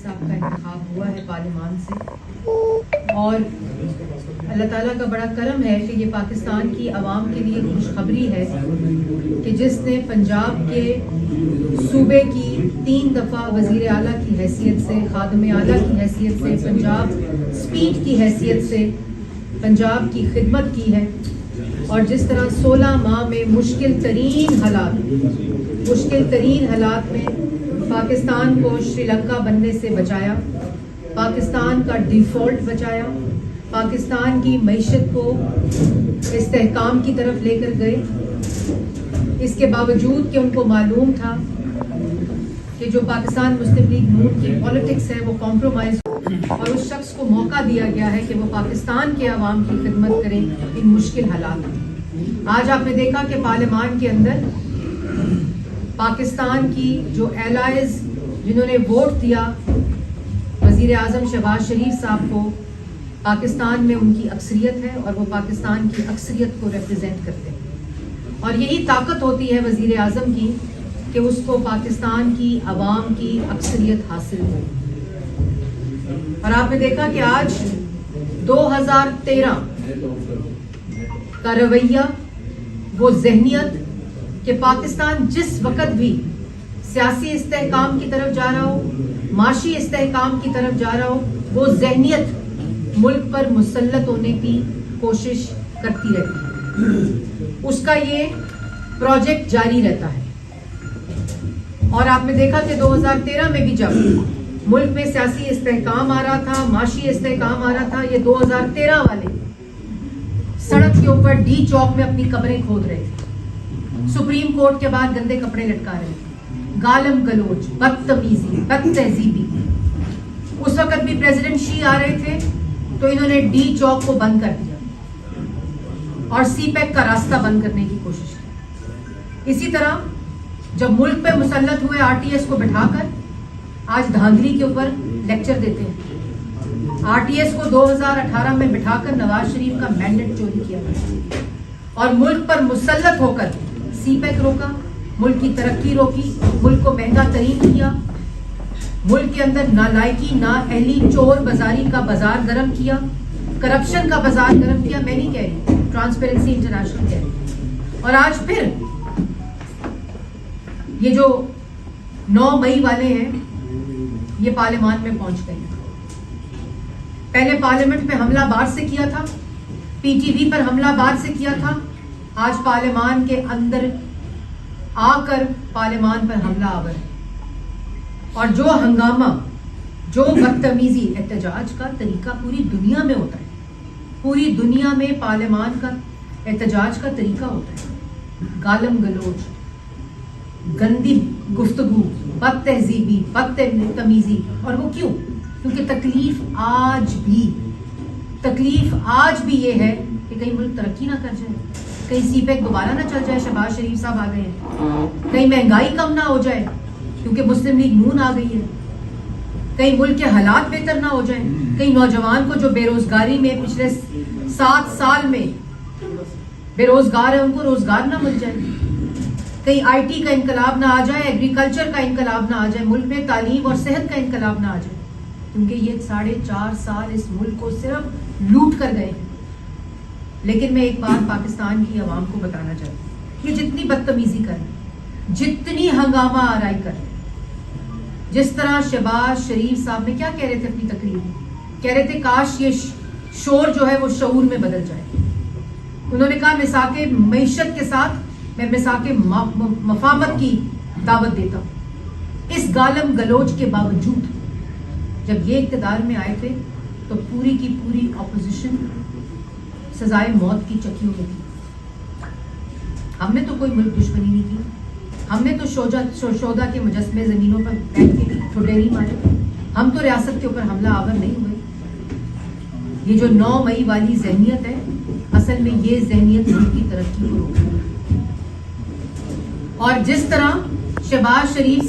صاحب کا انتخاب ہوا ہے پارلیمان سے، اور اللہ تعالیٰ کا بڑا کرم ہے کہ یہ پاکستان کی عوام کے لیے خوشخبری ہے کہ جس نے پنجاب کے صوبے کی 3 دفعہ وزیر اعلیٰ کی حیثیت سے، خادم اعلیٰ کی حیثیت سے، پنجاب اسپیڈ کی حیثیت سے پنجاب کی خدمت کی ہے، اور جس طرح 16 ماہ میں مشکل ترین حالات میں پاکستان کو شری لنکا بننے سے بچایا، پاکستان کا ڈیفالٹ بچایا، پاکستان کی معیشت کو استحکام کی طرف لے کر گئے، اس کے باوجود کہ ان کو معلوم تھا کہ جو پاکستان مسلم لیگ نون کی پالیٹکس ہے وہ کمپرومائز، اور اس شخص کو موقع دیا گیا ہے کہ وہ پاکستان کے عوام کی خدمت کریں ان مشکل حالات میں۔ آج آپ نے دیکھا کہ پارلیمان کے اندر پاکستان کی جو ایلائز جنہوں نے ووٹ دیا وزیر اعظم شہباز شریف صاحب کو، پاکستان میں ان کی اکثریت ہے اور وہ پاکستان کی اکثریت کو ریپرزینٹ کرتے ہیں، اور یہی طاقت ہوتی ہے وزیر اعظم کی کہ اس کو پاکستان کی عوام کی اکثریت حاصل ہو۔ اور آپ نے دیکھا کہ آج 2013 کا رویہ، وہ ذہنیت کہ پاکستان جس وقت بھی سیاسی استحکام کی طرف جا رہا ہو، معاشی استحکام کی طرف جا رہا ہو، وہ ذہنیت ملک پر مسلط ہونے کی کوشش کرتی رہتی ہے، اس کا یہ پروجیکٹ جاری رہتا ہے۔ اور آپ نے دیکھا کہ 2013 میں بھی جب ملک میں سیاسی استحکام آ رہا تھا، معاشی استحکام آ رہا تھا، یہ 2013 والے سڑک کے اوپر ڈی چوک میں اپنی قبریں کھود رہے تھے، سپریم کورٹ کے بعد گندے کپڑے لٹکا رہے تھے، گالم گلوچ، بدتمیزی، بد تہذیبی۔ اس وقت بھی پریزیڈنٹ شی آ رہے تھے تو انہوں نے ڈی چوک کو بند کر دیا اور سی پیک کا راستہ بند کرنے کی کوشش کی۔ اسی طرح جب ملک پہ مسلط ہوئے آر ٹی ایس کو بٹھا کر آج دھاندلی کے اوپر لیکچر دیتے ہیں۔ آر ٹی ایس کو 2018 میں بٹھا کر نواز شریف کا مینڈیٹ چوری کیا گیا اور ملک پر مسلط ہو کر سی پیک روکا، ملک کی ترقی روکی، ملک کو مہنگا ترین کیا، ملک کے اندر نالائکی، نااہلی، چور بازاری کا بازار گرم کیا، کرپشن کا بازار گرم کیا۔ میں نہیں کہہ رہی، ٹرانسپیرنسی انٹرنیشنل کہہ رہی۔ اور آج پھر یہ جو 9 مئی والے ہیں یہ پارلیمان میں پہنچ گئے۔ پہلے پارلیمنٹ میں حملہ بار سے کیا تھا، پی ٹی وی پر حملہ بار سے کیا تھا، آج پارلیمان کے اندر آ کر پارلیمان پر حملہ آور ہے۔ اور جو ہنگامہ، جو بدتمیزی، احتجاج کا طریقہ پوری دنیا میں ہوتا ہے، پوری دنیا میں پارلیمان کا احتجاج کا طریقہ ہوتا ہے، گالم گلوچ، گندی گفتگو، بد تہذیبی، بد تمیزی۔ اور وہ کیوں؟ کیونکہ تکلیف آج بھی یہ ہے کہ کہیں ملک ترقی نہ کر جائے، کہیں سی پیک دوبارہ نہ چل جائے، شہباز شریف صاحب آ گئے ہیں، کہیں مہنگائی کم نہ ہو جائے کیونکہ مسلم لیگ نون آ گئی ہے، کہیں ملک کے حالات بہتر نہ ہو جائیں، کہیں نوجوان کو جو بے روزگاری میں پچھلے 7 سال میں بے روزگار ہے ان کو روزگار نہ مل جائے، کہیں آئی ٹی کا انقلاب نہ آ جائے، ایگریکلچر کا انقلاب نہ آ جائے، ملک میں تعلیم اور صحت کا انقلاب نہ آ جائے، کیونکہ یہ 4.5 سال اس ملک کو صرف لوٹ کر گئے ہیں۔ لیکن میں ایک بات پاکستان کی عوام کو بتانا چاہتی ہوں کہ جتنی بدتمیزی کریں، جتنی ہنگامہ آرائی کریں، جس طرح شہباز شریف صاحب نے کیا کہہ رہے تھے اپنی تقریر میں، کہہ رہے تھے کاش یہ شور جو ہے وہ شعور میں بدل جائے۔ انہوں نے کہا مساق معیشت کے ساتھ میں مساق مفاہمت کی دعوت دیتا ہوں۔ اس گالم گلوچ کے باوجود جب یہ اقتدار میں آئے تھے تو پوری کی پوری اپوزیشن سزائے موت کی چکیوں میں تھی۔ ہم نے تو کوئی ملک دشمنی نہیں کی، ہم نے تو شودا کے مجسمے زمینوں پر بیٹھ کے ٹھڈیری مارے، ہم تو ریاست کے اوپر حملہ آور نہیں ہوئے۔ یہ جو 9 مئی والی ذہنیت ہے، اصل میں یہ ذہنیت ملک کی ترقی کو روکتی ہے۔ اور جس طرح شہباز شریف